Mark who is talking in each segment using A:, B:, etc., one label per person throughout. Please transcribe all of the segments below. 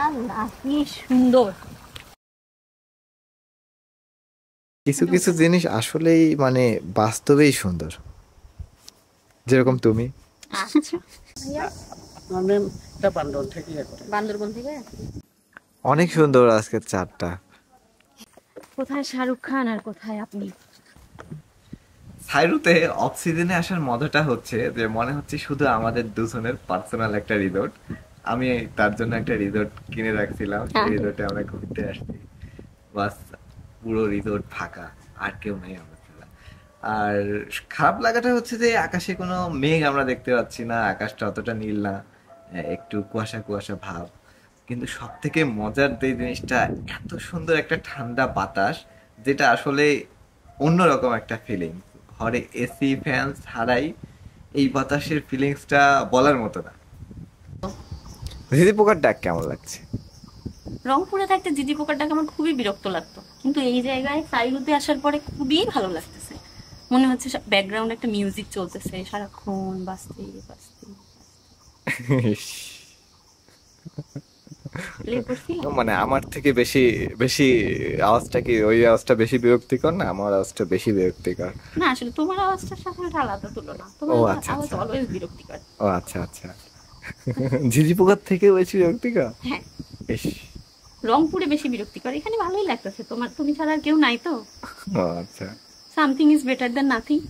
A: আল্লাহ কি সুন্দর।
B: কিছু কিছু জিনিস আসলেই মানে বাস্তবেই সুন্দর, যেরকম তুমি।
A: আচ্ছা ভাইয়া
C: আমার ম্যাম এটা বান্দরবন থেকে করে।
A: বান্দরবন থেকে।
B: অনেক সুন্দর আজকের চারটা।
A: কোথায় শাহরুখ খান আর কোথায় আপনি?
B: সাইরুতে অফ সিজনে আসার মজাটা হচ্ছে যে মনে হচ্ছে শুধু আমাদের দুজনের পার্সোনাল একটা রিসোর্ট। আমি তার জন্য একটা রিসোর্ট কিনে রাখছিলাম, সেই রিসোর্টে আমরা ঘুরতে আসছি। বাস, পুরো রিসোর্ট ফাঁকা, আর কেউ নেই আমরা ছাড়া। আর খারাপ লাগাটা হচ্ছে যে আকাশে কোনো মেঘ আমরা দেখতে পাচ্ছি না, আকাশটা অতটা নীল না, একটু কুয়াশা কুয়াশা ভাব। কিন্তু সব থেকে মজার যে জিনিসটা, এত সুন্দর একটা ঠান্ডা বাতাস, যেটা আসলে অন্যরকম একটা ফিলিং। ঘরে এসি ফ্যান ছাড়াই এই বাতাসের ফিলিংসটা বলার মতো না। ঝিঝি পোকার ডাক কেমন লাগছে?
A: রংপুরে থাকতে জিজি পোকাটাকে আমার খুবই বিরক্ত লাগতো, কিন্তু এই জায়গায় সাইরুতে আসার পরে খুবই ভালো লাগতেছে। মনে হচ্ছে ব্যাকগ্রাউন্ডে একটা মিউজিক চলতেছে সারাক্ষণ, বাজতে বাজতে। প্লে করছি
B: মানে আমার থেকে বেশি বেশি আওয়াজটা কি, ওই আওয়াজটা বেশি বিরক্তিকর না? আমার আওয়াজটা বেশি বিরক্তিকর।
A: না, আসলে তোমার আওয়াজটার সাথে এটা আলাদা তুলনা।
B: ও
A: তোমার
B: আচ্ছা
A: আওয়াজ
B: আচ্ছা,
A: অলওয়েজ বিরক্তিকর।
B: ও আচ্ছা আচ্ছা। ঝিঝি পোকার থেকে বেশি বিরক্তিকর?
A: হ্যাঁ,
B: ইস,
A: রংপুরে বেশি বিরক্তিকর, এখানে ভালোই লাগতেছে। তুমি ছাড়া আর কেউ নাই তো।
B: ও আচ্ছা।
A: Something is better than nothing.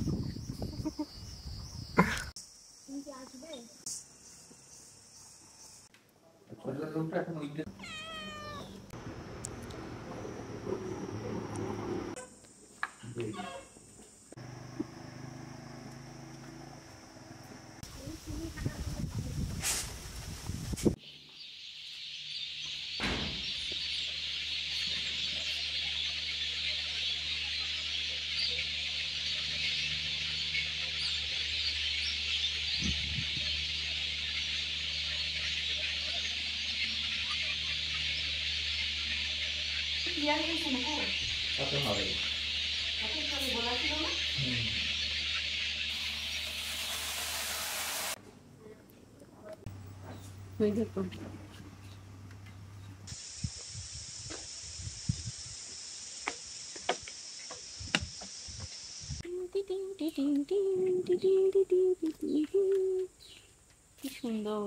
A: কি সুন্দর,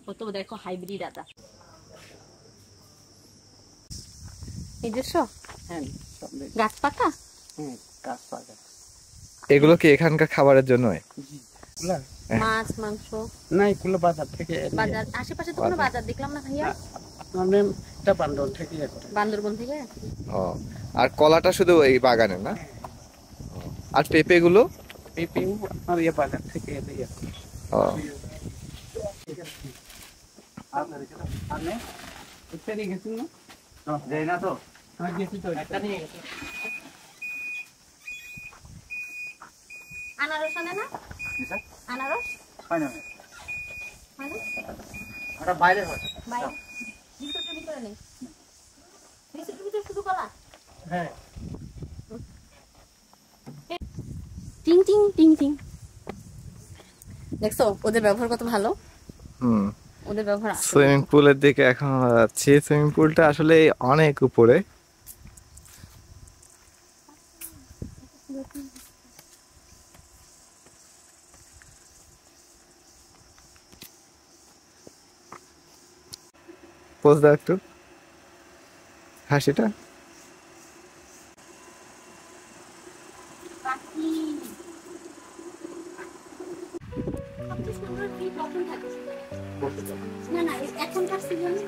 A: কত দেখো হাইব্রিড আদা। এই যে
C: হ্যাঁ, সব দেখি।
A: গাছ পাকা।
C: গাছ পাকা।
B: এগুলো কি এখানকার খাবারের জন্য?
A: মাছ মাংস
C: না, এগুলো বাজার থেকে
A: বাজার, আশেপাশে তো কোনো বাজার দেখলাম না ভাইয়া।
C: আমার ম্যাম এটা বান্দরবন থেকে করে।
A: বান্দরবন থেকে।
B: ও, আর কলাটা শুধু এই বাগানে না? আর পেঁপে গুলো?
C: পেঁপে আপনার ইয়ে বাজার থেকে ইয়ে।
B: ও,
C: আপনার এখানে আপনি উঠতে নিয়ে গেছেন না? যাই না তো? হ্যাঁ, গেছি তো, একটা নিয়ে গেছি।
A: আনারস আনে না? আনারস
C: হয় না,
A: হয় না?
C: ওটা বাইরে হয়।
A: বাইরে বিস্কুটের ভিতরে নেই, বিস্কুটের ভিতরে শুধু কলা।
C: হ্যাঁ,
A: টিং টিং টিং টিং। দেখছো ওদের ব্যবহার কত ভালো।
B: হুম।
A: ওদের ব্যবহার
B: সুইমিং পুলের দিকে এখন যাচ্ছি। সুইমিং পুলটা আসলে অনেক উপরে। পোজ দাও একটু, হাসিটা।
A: না না, এখনকার সিজনে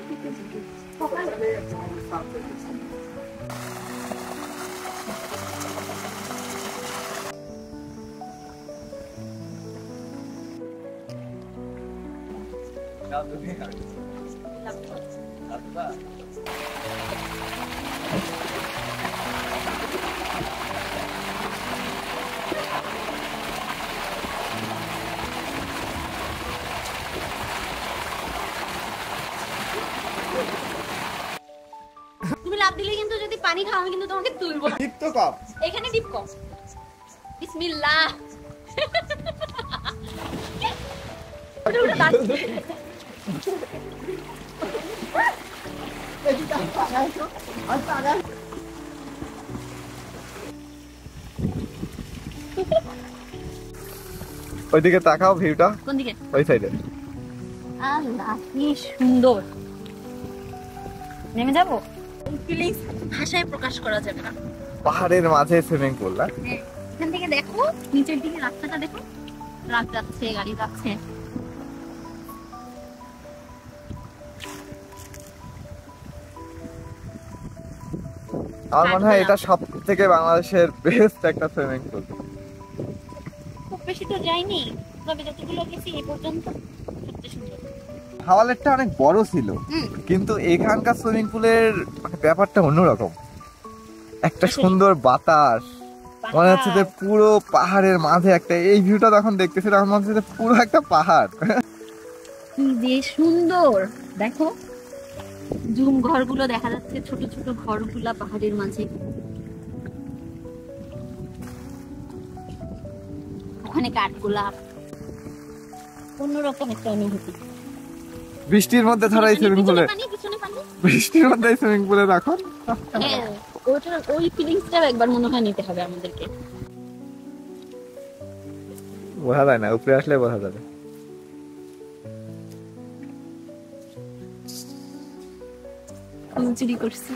A: তুমি লাভ দিলে কিন্তু যদি পানি খাও আমি কিন্তু তোমাকে তুলবো।
B: ডিপ তো কম,
A: এখানে ডিপ কম। বিসমিল্লাহ। ওটা দাঁত
B: ওইদিকে তাকাও, ভিউটা
A: কোন দিকে?
B: ওই সাইডে।
A: আল্লাহ কি সুন্দর। নেমে যাবো? ফিলিংস ভাষায় প্রকাশ করা যাবে না।
B: পাহাড়ের মাঝে সুইমিং পুল না?
A: এখান থেকে দেখো নিচের দিকে রাস্তাটা দেখো, ট্রাক যাচ্ছে, গাড়ি যাচ্ছে।
B: আমার মনে হয় এটা সব থেকে বাংলাদেশের বেস্ট একটা সুইমিং পুল।
A: খুব বেশি তো যাইনি, তবে যতগুলো গেছি এই পর্যন্ত সবচেয়ে সুন্দর।
B: হাওয়ালেরটা অনেক বড় ছিল, কিন্তু এখানকার সুইমিং পুলের ব্যাপারটা অন্যরকম। একটা সুন্দর বাতাস, মনে হচ্ছে যে পুরো পাহাড়ের মাঝে একটা, এই ভিউটা যখন দেখতেছি তখন মনে হচ্ছে যে পুরো একটা পাহাড়।
A: কি যে সুন্দর দেখো, জুম ঘরগুলো দেখা যাচ্ছে, ছোট ছোট ঘরগুলা পাহাড়ের মাঝে। ওখানে কাঠগোলাপ, অন্যরকম একটা অনুভূতি।
B: বৃষ্টির মধ্যে ধরা এই সুইমিং পুলে, বৃষ্টির মধ্যে এই সুইমিং পুলে রাখুন।
A: ওই ফিলিংসটাও একবার মনে হয় নিতে হবে আমাদেরকে।
B: বোঝা যায় না, উপরে আসলে বোঝা যাবে।
A: চুরি করছি।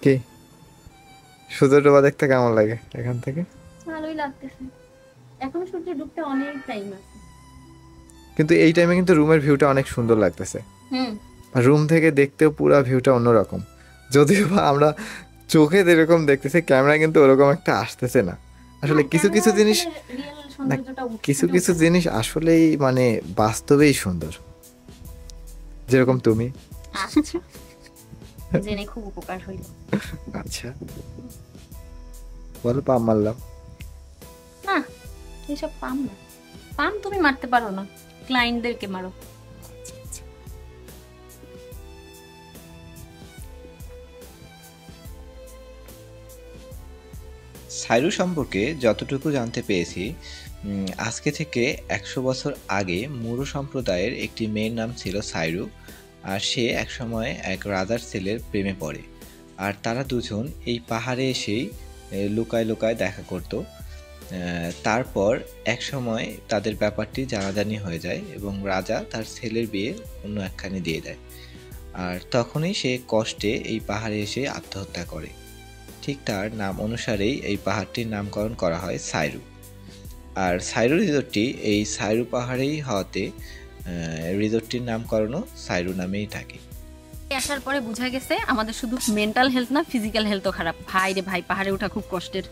B: কি সূর্য ডোবা দেখতে কেমন লাগে এখান থেকে?
A: ভালোই লাগতেছে, এখনো সূর্য ডুবতে অনেক টাইম আছে।
B: কিন্তু এই টাইমে কিন্তু রুমের ভিউটা অনেক সুন্দর লাগতেছে। রুম থেকে দেখতেও পুরো ভিউটা অন্যরকম, যদিও বা আমরা চোখে যেরকম দেখতেছি ক্যামেরায় কিন্তু ওরকম একটা আসতেছে না। আসলে কিছু কিছু জিনিস, কিছু কিছু জিনিস আসলেই মানে বাস্তবেই সুন্দর, যেরকম তুমি।
A: জেনে খুব উপকার হইল।
B: আচ্ছা বলো, পাম মারলাম
A: না, এসব পাম না। পাম তুমি মারতে পারো না, ক্লায়েন্টদেরকে মারো।
D: সাইরু সম্পর্কে যতটুকু জানতে পেরেছি, আজকে থেকে 100 বছর আগে মুরু সম্প্রদায়ের একটি মেয়ের নাম ছিল সাইরু, আর সে একসময় এক রাজার ছেলের প্রেমে পড়ে। আর তারা দুজন এই পাহাড়ে এসেই লুকায় লুকায় দেখা করত। তারপর একসময় তাদের ব্যাপারটি জানাজানি হয়ে যায় এবং রাজা তার ছেলের বিয়ে অন্য একখানে দিয়ে দেয়। আর তখনই সে কষ্টে এই পাহাড়ে এসে আত্মহত্যা করে। ঠিক তার নাম অনুসারেই এই পাহাড়টির নামকরণ করা হয় সাইরু। আর সাইরু রিসোর্টটি এই সাইরু পাহাড়েই হওয়াতে রিসোর্টটির নামকরণও সাইরু নামেই থাকে।
A: আসার পরে বোঝা গেছে আমাদের শুধু মেন্টাল হেলথ না, ফিজিক্যাল হেলথও খারাপ। ভাই রে ভাই, পাহাড়ে ওঠা খুব কষ্টের।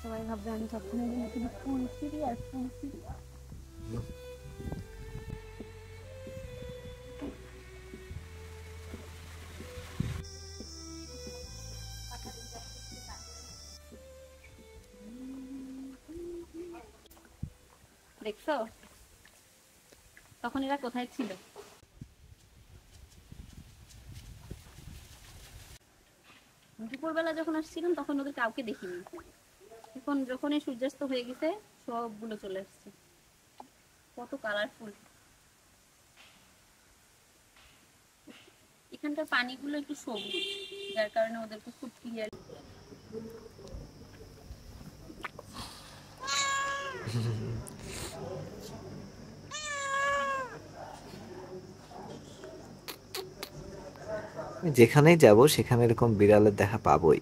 A: সবাই ভাববে আমি সবসময় শুধু ফোন সিরিয়াস, ফোন সিরিয়াস। দেখছো তখন এরা কোথায় ছিল? দুপুরবেলা যখন আসছিলাম তখন ওদের কাউকে দেখিনি। এখন যখনই সূর্যাস্ত হয়ে গেছে সবগুলো চলে আসছে। কত কালারফুল! এখানকার পানিগুলো একটু সবুজ, যার কারণে ওদেরকে খুব ক্লিয়ার।
B: যেখানেই যাব সেখানে এরকম বিড়ালের দেখা পাবোই।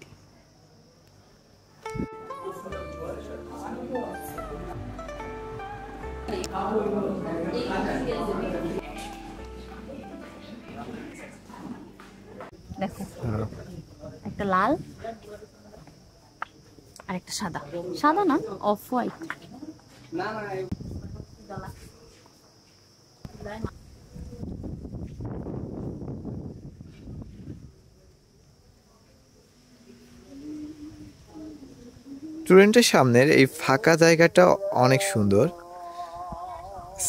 A: দেখো একটা লাল আর একটা সাদা, সাদা না অফ হোয়াইট।
D: রেস্টুরেন্টের সামনের এই ফাঁকা জায়গাটা অনেক সুন্দর।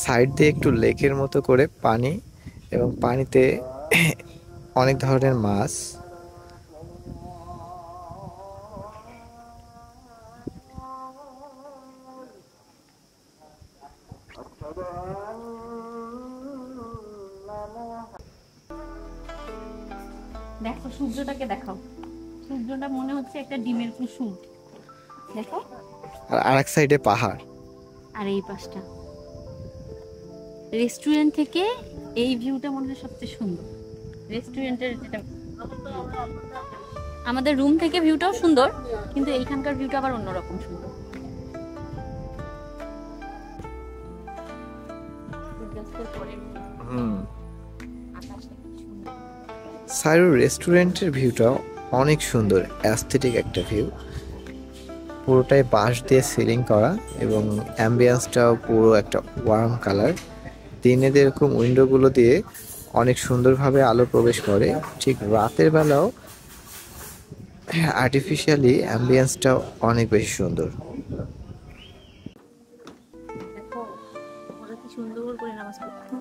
D: সাইড দিয়ে একটু লেকের মতো করে পানি, এবং পানিতে অনেক ধরনের মাছ।
A: দেখো সূর্যটাকে দেখাও, সূর্যটা মনে হচ্ছে একটা ডিমের কুসুম। দেখো,
D: আর আরেক সাইডে পাহাড়।
A: আর এই পাশটা রেস্টুরেন্ট থেকে এই ভিউটা মনে হয় সবচেয়ে সুন্দর। রেস্টুরেন্টের যেটা আমাদের রুম থেকে ভিউটাও সুন্দর, কিন্তু এইখানকার ভিউটা আবার অন্যরকম সুন্দর।
D: সাইরু রেস্টুরেন্টের ভিউটা অনেক সুন্দর, অ্যাস্থেটিক একটা ভিউ। পুরোটাই বাঁশ দিয়ে সিলিং করা, এবং অ্যাম্বিয়েন্সটাও পুরো একটা ওয়ার্ম কালার। দিনে যেরকম উইন্ডোগুলো দিয়ে অনেক সুন্দরভাবে আলো প্রবেশ করে, ঠিক রাতের বেলাও আর্টিফিশিয়ালি অ্যাম্বিয়েন্সটাও অনেক বেশি সুন্দর।
A: দেখো ওরা কি সুন্দর করে নামাজ পড়ছে।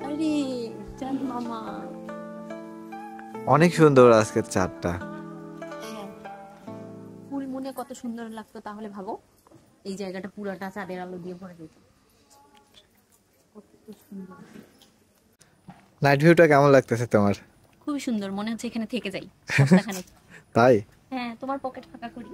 A: আরে চাঁদ মামা,
D: অনেক সুন্দর আজকের চাঁদটা।
A: ফুল মনে কত সুন্দর লাগতো, তাহলে ভাবো এই জায়গাটা পুরাটা চাঁদের আলো দিয়ে ভরে যেত। কত সুন্দর।
D: নাইট ভিউটা কেমন লাগতেছে তোমার?
A: খুবই সুন্দর, মনে হচ্ছে এখানে থেকে যাই সপ্তাহখানেক।
D: তাই?
A: হ্যাঁ, তোমার পকেট ফাঁকা করি।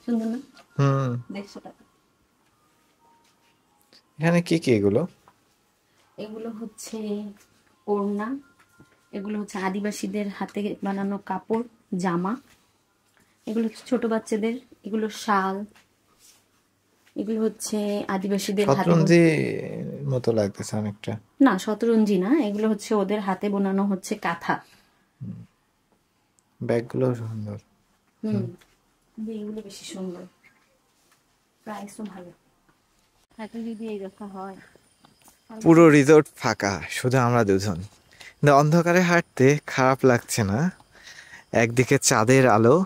A: সুন্দর না?
D: হুম।
A: 150 টাকা।
D: এখানে কি কি এগুলো?
A: এগুলো হচ্ছে ওড়না, এগুলো হচ্ছে আদিবাসীদের হাতে বানানো কাপড়, জামা, এগুলো হচ্ছে ছোট বাচ্চাদের, এগুলো শাল, এগুলো হচ্ছে আদিবাসীদের হাতে
D: শতরঞ্জি মতো লাগতেছে অনেকটা।
A: না, শতরঞ্জি না, এগুলো হচ্ছে ওদের হাতে বোনানো হচ্ছে কাঁথা।
D: ব্যাগগুলো সুন্দর।
A: কিন্তু এগুলো বেশি সুন্দর, প্রাইসও ভালো। হাতে যদি এই দেখা হয়।
D: পুরো রিসোর্ট ফাঁকা, শুধু আমরা দুজন। কিন্তু অন্ধকারে হাঁটতে খারাপ লাগছে না। একদিকে চাঁদের আলো,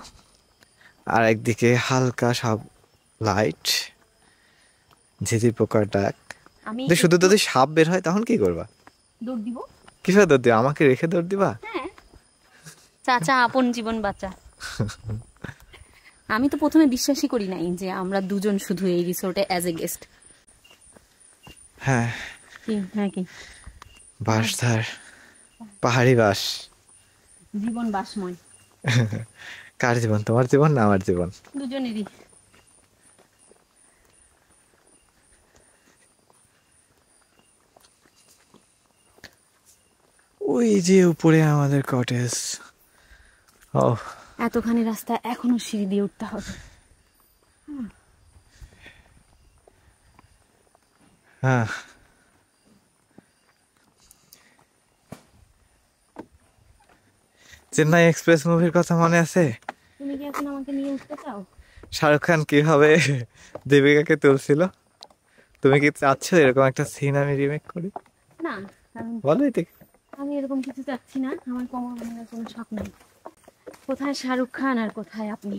D: আর একদিকে হালকা সব লাইট, ঝিঝি পোকার ডাক।
A: আমি
D: শুধু যদি সাপ বের হয় তখন কি করবা?
A: দৌড় দিব।
D: কিভাবে দৌড় দিবা? আমাকে রেখে দৌড় দিবা?
A: হ্যাঁ, চাচা আপন জীবন বাঁচা। আমি তো প্রথমে বিশ্বাসই করি নাই যে আমরা দুজন শুধু এই রিসোর্টে অ্যাজ এ গেস্ট।
D: হ্যাঁ,
A: হ্যাঁ, কি
D: বাঁশধার, পাহাড়ি বাস।
A: জীবন বাসময়।
D: কার জীবন? তোমার জীবন না আমার জীবন?
A: দুজনেরই।
D: ওই যে উপরে আমাদের কটেজ। ও,
A: এতখানি রাস্তা এখনো সিঁড়ি দিয়ে উঠতে হবে।
D: হ্যাঁ, চেন্নাই এক্সপ্রেস মুভির কথা মনে আছে?
A: তুমি কি এখন আমাকে নিয়ে উঠতে চাও?
D: শাহরুখ খান কিভাবে দেবিকাকে তুলছিল? তুমি কি চাচ্ছ এরকম একটা সিন আমি রিমেক করি?
A: না, কারণ
D: বলো এতে।
A: আমি এরকম কিছু চাচ্ছি না। আমার কোমর ভাঙার কোনো শখ নাই। কোথায় শাহরুখ খান আর কোথায় আপনি?